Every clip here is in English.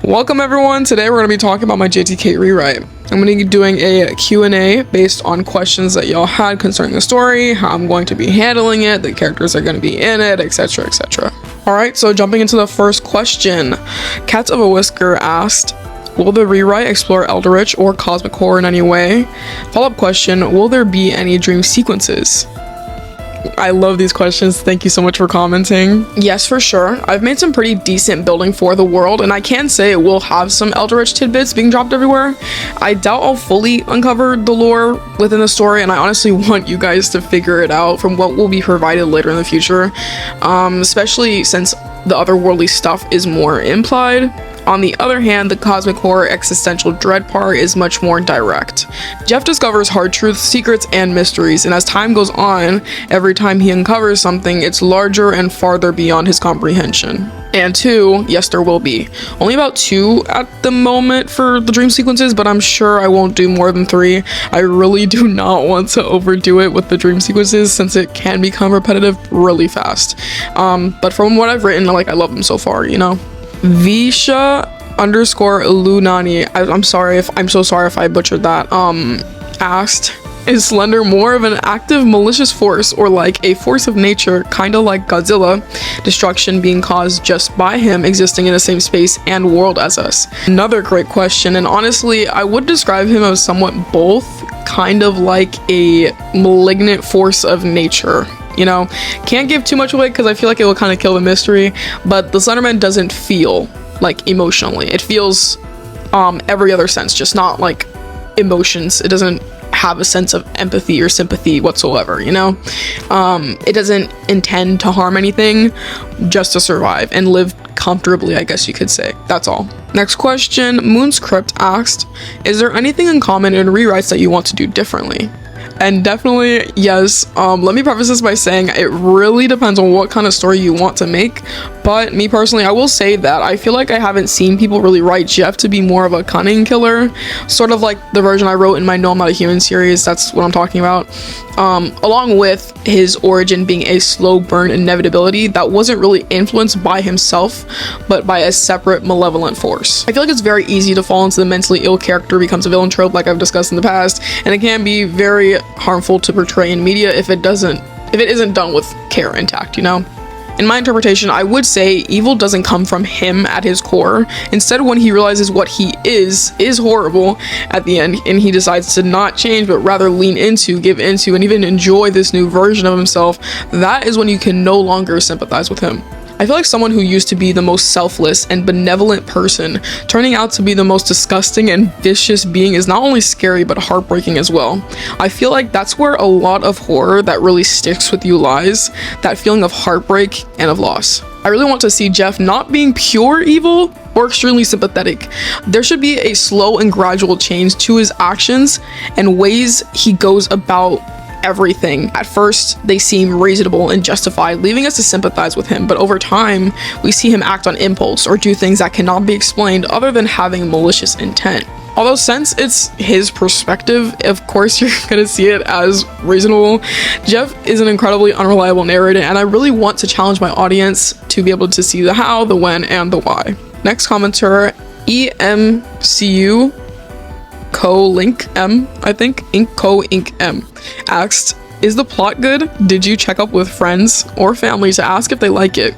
Welcome everyone. Today we're going to be talking about my JTK rewrite. I'm going to be doing a Q&A based on questions that y'all had concerning the story, how I'm going to be handling it, the characters that are going to be in it, etc, etc. Alright, so jumping into the first question. Cats of a Whisker asked, will the rewrite explore Eldritch or cosmic horror in any way? Follow-up question, will there be any dream sequences? I love these questions. Thank you so much for commenting. Yes, for sure. I've made some pretty decent building for the world, and I can say it will have some Eldritch tidbits being dropped everywhere. I doubt I'll fully uncover the lore within the story, and I honestly want you guys to figure it out from what will be provided later in the future, especially since the otherworldly stuff is more implied. On the other hand, the cosmic horror existential dread part is much more direct. Jeff discovers hard truths, secrets, and mysteries, and as time goes on, every time he uncovers something, it's larger and farther beyond his comprehension. And 2, yes, there will be. Only about 2 at the moment for the dream sequences, but I'm sure I won't do more than 3. I really do not want to overdo it with the dream sequences since it can become repetitive really fast. But from what I've written, I love them so far, you know? Visha_Lunani, I'm so sorry if I butchered that, asked, is Slender more of an active malicious force or like a force of nature, kinda like Godzilla, destruction being caused just by him existing in the same space and world as us? Another great question, and honestly, I would describe him as somewhat both, kind of like a malignant force of nature. You know, can't give too much away because I feel like it will kind of kill the mystery, but the Slenderman doesn't feel like emotionally. It feels every other sense, just not like emotions. It doesn't have a sense of empathy or sympathy whatsoever, you know? It doesn't intend to harm anything, just to survive and live comfortably, I guess you could say. That's all. Next question, Moonscript asked, is there anything in common in rewrites that you want to do differently? And definitely, yes. Let me preface this by saying it really depends on what kind of story you want to make. But me personally, I will say that I feel like I haven't seen people really write Jeff to be more of a cunning killer. Sort of like the version I wrote in my No I'm Not a Human series. That's what I'm talking about. Along with his origin being a slow burn inevitability that wasn't really influenced by himself, but by a separate malevolent force. I feel like it's very easy to fall into the mentally ill character becomes a villain trope like I've discussed in the past, and it can be very harmful to portray in media if it isn't done with care intact, you know? In my interpretation, I would say evil doesn't come from him at his core. Instead, when he realizes what he is horrible at the end, and he decides to not change, but rather lean into, give into, and even enjoy this new version of himself, that is when you can no longer sympathize with him. I feel like someone who used to be the most selfless and benevolent person turning out to be the most disgusting and vicious being is not only scary but heartbreaking as well. I feel like that's where a lot of horror that really sticks with you lies, that feeling of heartbreak and of loss. I really want to see Jeff not being pure evil or extremely sympathetic. There should be a slow and gradual change to his actions and ways he goes about everything. At first, they seem reasonable and justified, leaving us to sympathize with him, but over time, we see him act on impulse or do things that cannot be explained other than having malicious intent. Although since it's his perspective, of course you're gonna see it as reasonable. Jeff is an incredibly unreliable narrator, and I really want to challenge my audience to be able to see the how, the when, and the why. Next commenter, EMCU Co-Link M, I think, Inc M, asked, is the plot good? Did you check up with friends or family to ask if they like it?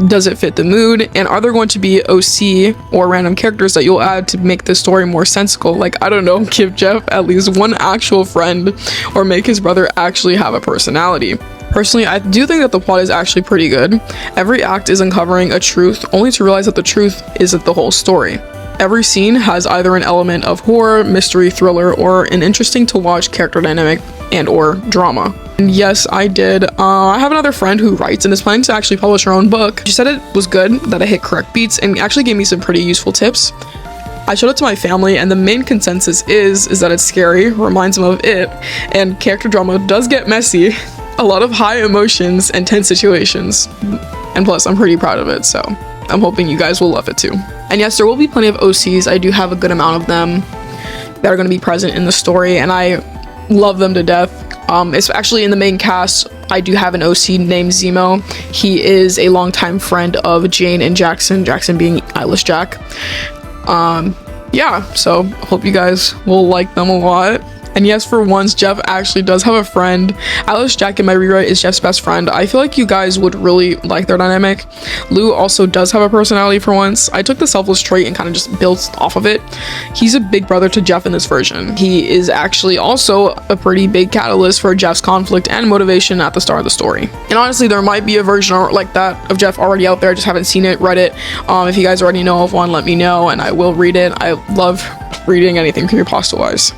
Does it fit the mood? And are there going to be OC or random characters that you'll add to make the story more sensical? Like, I don't know, give Jeff at least one actual friend or make his brother actually have a personality. Personally, I do think that the plot is actually pretty good. Every act is uncovering a truth, only to realize that the truth isn't the whole story. Every scene has either an element of horror, mystery, thriller, or an interesting to watch character dynamic and or drama. And yes, I did. I have another friend who writes and is planning to actually publish her own book. She said it was good, that it hit correct beats, and actually gave me some pretty useful tips. I showed it to my family, and the main consensus is that it's scary, reminds them of it, and character drama does get messy. A lot of high emotions and tense situations. And plus, I'm pretty proud of it, so I'm hoping you guys will love it too. And yes, there will be plenty of OCs. I do have a good amount of them that are going to be present in the story, and I love them to death. It's actually in the main cast. I do have an OC named Zemo. He is a longtime friend of Jane and Jackson being Eyeless Jack. Yeah, so hope you guys will like them a lot. And yes, for once, Jeff actually does have a friend. Eyeless Jack in my rewrite is Jeff's best friend. I feel like you guys would really like their dynamic. Lou also does have a personality for once. I took the selfless trait and kind of just built off of it. He's a big brother to Jeff in this version. He is actually also a pretty big catalyst for Jeff's conflict and motivation at the start of the story. And honestly, there might be a version like that of Jeff already out there. I just haven't seen it, read it. If you guys already know of one, let me know and I will read it. I love reading anything creepypasta wise.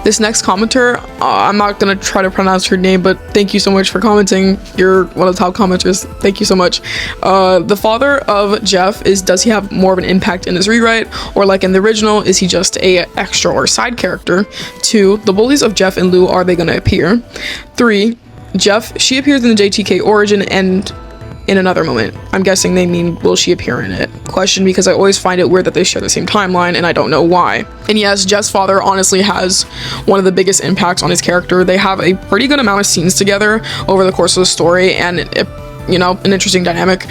This next commenter, I'm not gonna try to pronounce her name, but thank you so much for commenting. You're one of the top commenters. Thank you so much. The father of Jeff does he have more of an impact in this rewrite, or like in the original, is he just a extra or side character? 2, the bullies of Jeff and Lou, are they gonna appear? 3, Jeff, she appears in the JTK origin and in another moment. I'm guessing they mean, will she appear in it? Question, because I always find it weird that they share the same timeline and I don't know why. And yes, Jeff's father honestly has one of the biggest impacts on his character. They have a pretty good amount of scenes together over the course of the story, and you know, an interesting dynamic.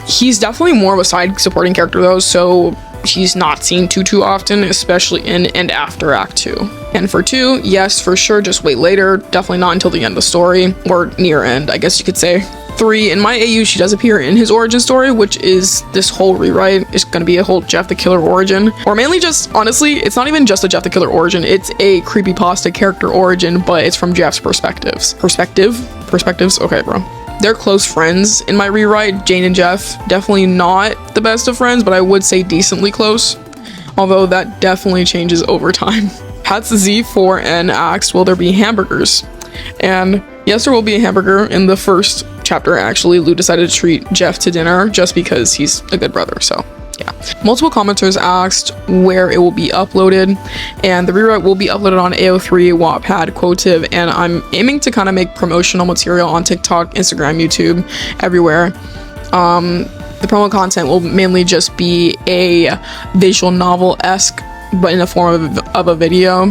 He's definitely more of a side supporting character though, so he's not seen too often, especially in and after Act 2. And for 2, yes, for sure, just wait later. Definitely not until the end of the story, or near end, I guess you could say. 3, in my AU, she does appear in his origin story, which is this whole rewrite. It's gonna be a whole Jeff the Killer origin, or mainly just, honestly, it's not even just a Jeff the Killer origin, it's a creepypasta character origin, but it's from Jeff's perspectives. Perspectives? Okay, bro. They're close friends in my rewrite, Jane and Jeff. Definitely not the best of friends, but I would say decently close, although that definitely changes over time. Hats Z4N asked, will there be hamburgers? And yes, there will be a hamburger in the first chapter. Actually, Lou decided to treat Jeff to dinner just because he's a good brother, so yeah. Multiple commenters asked where it will be uploaded, and the rewrite will be uploaded on AO3, Wattpad, Quotive, and I'm aiming to kind of make promotional material on TikTok, Instagram, YouTube, everywhere. The promo content will mainly just be a visual novel-esque, but in the form of a video,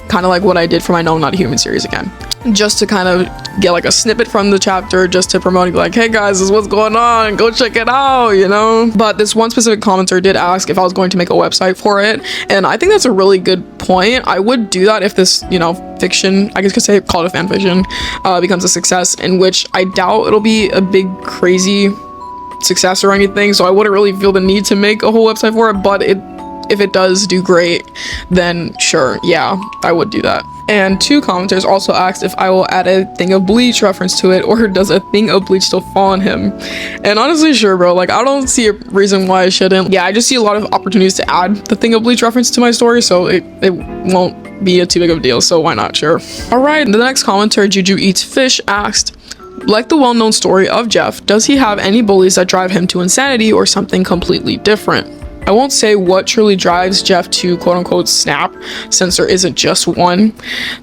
kind of like what I did for my No, I'm Not a Human series again. Just to kind of get like a snippet from the chapter, just to promote, like, hey guys, this is what's going on, go check it out, you know. But this one specific commenter did ask if I was going to make a website for it, and I think that's a really good point. I would do that if this, you know, fiction, I guess you could say, call it a fan fiction, becomes a success, in which I doubt it'll be a big crazy success or anything, so I wouldn't really feel the need to make a whole website for it. But if it does do great, then sure, yeah, I would do that. And 2 commenters also asked if I will add a Thing of Bleach reference to it, or does a Thing of Bleach still fall on him? And honestly, sure, bro, like, I don't see a reason why I shouldn't. Yeah, I just see a lot of opportunities to add the Thing of Bleach reference to my story, so it won't be too big of a deal, so why not? Sure. Alright, the next commenter, Juju Eats Fish, asked, like the well-known story of Jeff, does he have any bullies that drive him to insanity or something completely different? I won't say what truly drives Jeff to quote-unquote snap, since there isn't just one.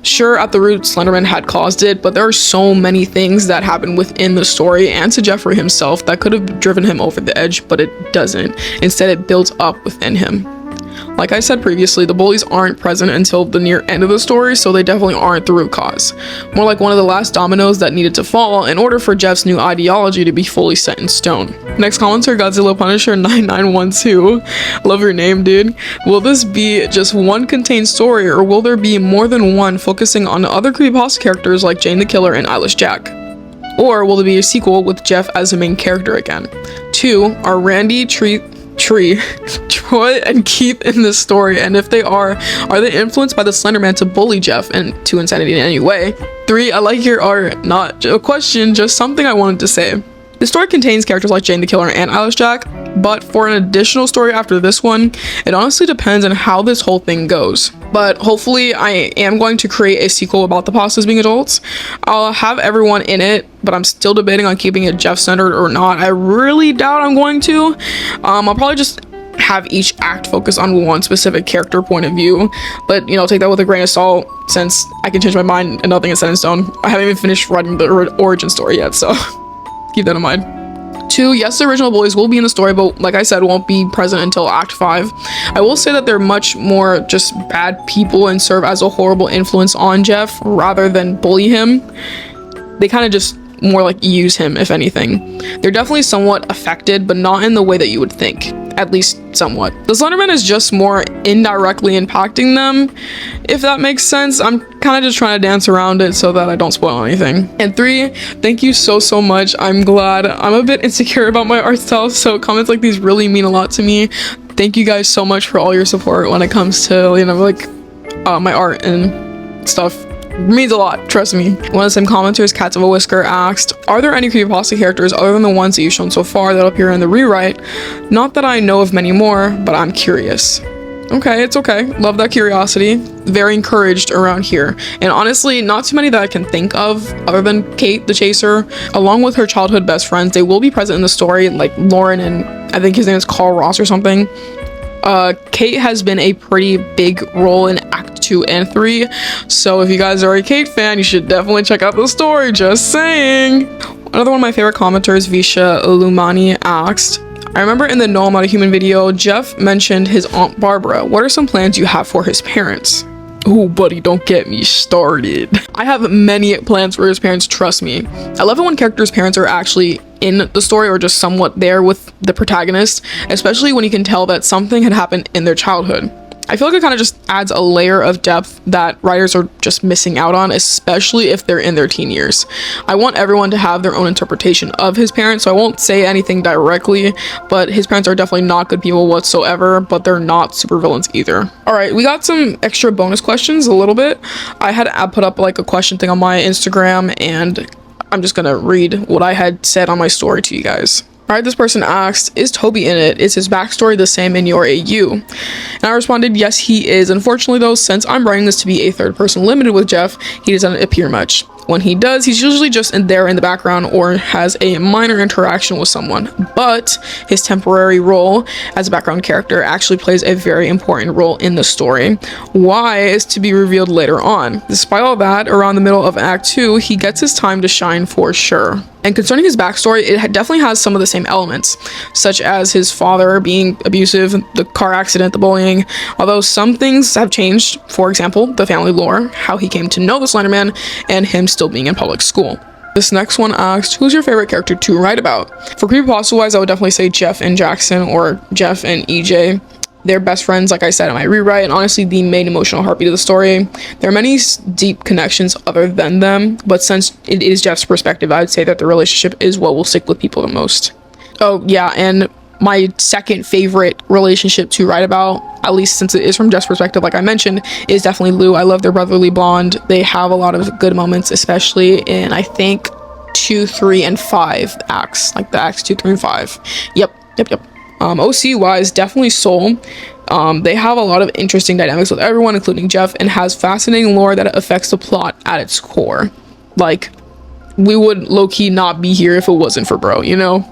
Sure, at the root, Slenderman had caused it, but there are so many things that happen within the story and to Jeffrey himself that could have driven him over the edge, but it doesn't. Instead, it builds up within him. Like I said previously, the bullies aren't present until the near end of the story, so they definitely aren't the root cause. More like one of the last dominoes that needed to fall in order for Jeff's new ideology to be fully set in stone. Next commenter, Godzilla Punisher 9912. Love your name, dude. Will this be just one contained story, or will there be more than one focusing on other creepypasta characters like Jane the Killer and Eyeless Jack? Or will there be a sequel with Jeff as the main character again? 2, are Randy, Troy, and Keith in this story, and if they are they influenced by the Slenderman to bully Jeff and to insanity in any way? 3, I like your art. Not a question, just something I wanted to say. The story contains characters like Jane the Killer and Eyeless Jack, but for an additional story after this one, it honestly depends on how this whole thing goes. But hopefully I am going to create a sequel about the pastas being adults. I'll have everyone in it, but I'm still debating on keeping it Jeff-centered or not. I really doubt I'm going to. I'll probably just have each act focus on one specific character point of view, but you know, take that with a grain of salt, since I can change my mind and nothing is set in stone. I haven't even finished writing the origin story yet, so keep that in mind. 2, yes, the original bullies will be in the story, but like I said, won't be present until Act 5. I will say that they're much more just bad people and serve as a horrible influence on Jeff rather than bully him. They kind of just more like use him, if anything. They're definitely somewhat affected, but not in the way that you would think, at least somewhat. The Slenderman is just more indirectly impacting them, if that makes sense. I'm kind of just trying to dance around it so that I don't spoil anything. And 3, thank you so much. I'm glad. I'm a bit insecure about my art style, so comments like these really mean a lot to me. Thank you guys so much for all your support when it comes to, you know, like my art and stuff. Means a lot, trust me. One of the same commenters, Cats of a Whisker, asked, are there any Creepypasta characters other than the ones that you've shown so far that appear in the rewrite? Not that I know of many more, but I'm curious. Okay, it's okay. Love that curiosity. Very encouraged around here. And honestly, not too many that I can think of other than Kate the Chaser. Along with her childhood best friends, they will be present in the story, like Lauren and I think his name is Carl Ross or something. Kate has been a pretty big role in Act 2 and 3, so if you guys are a Kate fan, you should definitely check out the story, just saying. Another one of my favorite commenters, Visha Lumani, asked, I remember in the No I'm Not a Human video, Jeff mentioned his Aunt Barbara. What are some plans you have for his parents? Oh, buddy, don't get me started. I have many plans for his parents, trust me. I love it when characters' parents are actually in the story or just somewhat there with the protagonist, especially when you can tell that something had happened in their childhood. I feel like it kind of just adds a layer of depth that writers are just missing out on, especially if they're in their teen years. I want everyone to have their own interpretation of his parents, so I won't say anything directly, but his parents are definitely not good people whatsoever, but they're not super villains either. Alright, we got some extra bonus questions a little bit. I had put up like a question thing on my Instagram, and I'm just gonna read what I had said on my story to you guys. Alright, this person asked, is Toby in it? Is his backstory the same in your AU? And I responded, yes, he is. Unfortunately though, since I'm writing this to be a third person limited with Jeff, he doesn't appear much. When he does, he's usually just in there in the background or has a minor interaction with someone, but his temporary role as a background character actually plays a very important role in the story. Why is to be revealed later on. Despite all that, around the middle of Act 2, he gets his time to shine for sure. And concerning his backstory, it definitely has some of the same elements, such as his father being abusive, the car accident, the bullying, although some things have changed, for example, the family lore, how he came to know the Slenderman, and him still being in public school. This next one asked, who's your favorite character to write about? For Creepypasta wise, I would definitely say Jeff and Jackson, or Jeff and EJ. They're best friends, like I said in my rewrite, and honestly the main emotional heartbeat of the story. There are many deep connections other than them, but since it is Jeff's perspective, I would say that the relationship is what will stick with people the most. Oh yeah, and my second favorite relationship to write about, at least since it is from Jeff's perspective, like I mentioned, is definitely Lou. I love their brotherly bond. They have a lot of good moments, especially in, I think, 2, 3, and 5 acts, like the acts 2, 3, and 5. Yep. OC wise, definitely Soul. They have a lot of interesting dynamics with everyone, including Jeff, and has fascinating lore that affects the plot at its core. Like, we would low-key not be here if it wasn't for bro, you know?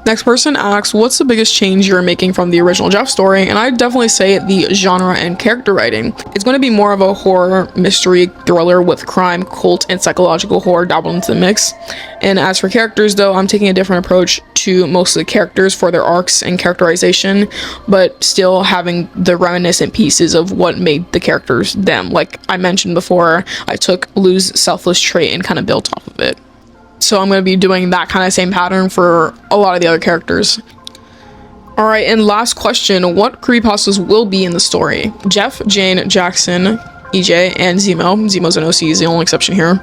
Next person asks, what's the biggest change you're making from the original Jeff story? And I'd definitely say the genre and character writing. It's going to be more of a horror, mystery, thriller with crime, cult, and psychological horror dabbled into the mix. And as for characters though, I'm taking a different approach to most of the characters for their arcs and characterization, but still having the reminiscent pieces of what made the characters them. Like I mentioned before, I took Lou's selfless trait and kind of built off of it. So I'm going to be doing that kind of same pattern for a lot of the other characters. Alright, and last question, what creepypastas will be in the story? Jeff, Jane, Jackson, EJ, and Zemo. Zemo's an OC, is the only exception here.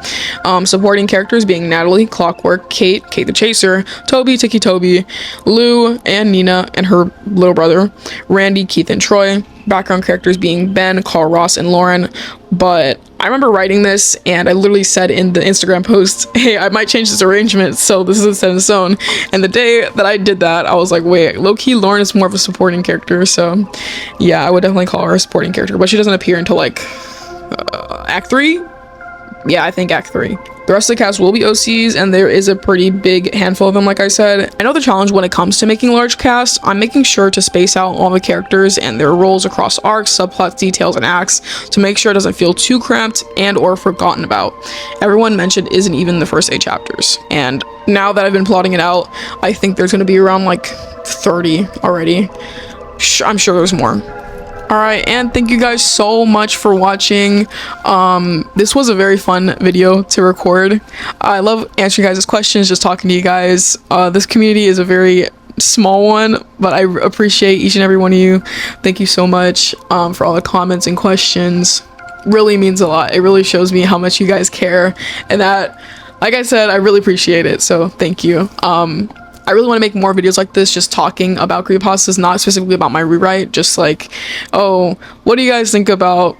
Supporting characters being Natalie, Clockwork, Kate the Chaser, Toby, Tiki Toby, Lou, and Nina, and her little brother, Randy, Keith, and Troy. Background characters being Ben, Carl Ross, and Lauren. But I remember writing this, and I literally said in the Instagram post, hey, I might change this arrangement, so this isn't set in stone. And the day that I did that, I was like, wait, low-key Lauren is more of a supporting character, so yeah, I would definitely call her a supporting character, but she doesn't appear until like Act 3, Yeah, I think Act 3. The rest of the cast will be OCs, and there is a pretty big handful of them, like I said. I know the challenge when it comes to making large casts. I'm making sure to space out all the characters and their roles across arcs, subplots, details, and acts to make sure it doesn't feel too cramped and or forgotten about. Everyone mentioned isn't even the first 8 chapters, and now that I've been plotting it out, I think there's going to be around like 30 already. I'm sure there's more. Alright, and thank you guys so much for watching. This was a very fun video to record. I love answering guys' questions, just talking to you guys. This community is a very small one, but I appreciate each and every one of you. Thank you so much for all the comments and questions. Really means a lot. It really shows me how much you guys care, and that, like I said, I really appreciate it, so thank you. I really want to make more videos like this, just talking about creepypastas, not specifically about my rewrite, just like, oh, what do you guys think about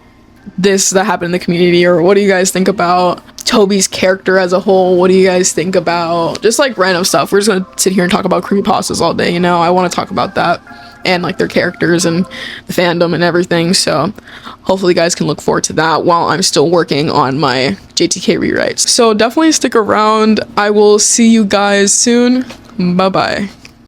this that happened in the community, or what do you guys think about Toby's character as a whole, what do you guys think about just like random stuff. We're just gonna sit here and talk about creepypastas all day, you know. I want to talk about that and like their characters and the fandom and everything, so hopefully you guys can look forward to that while I'm still working on my JTK rewrites. So definitely stick around. I will see you guys soon. Bye bye.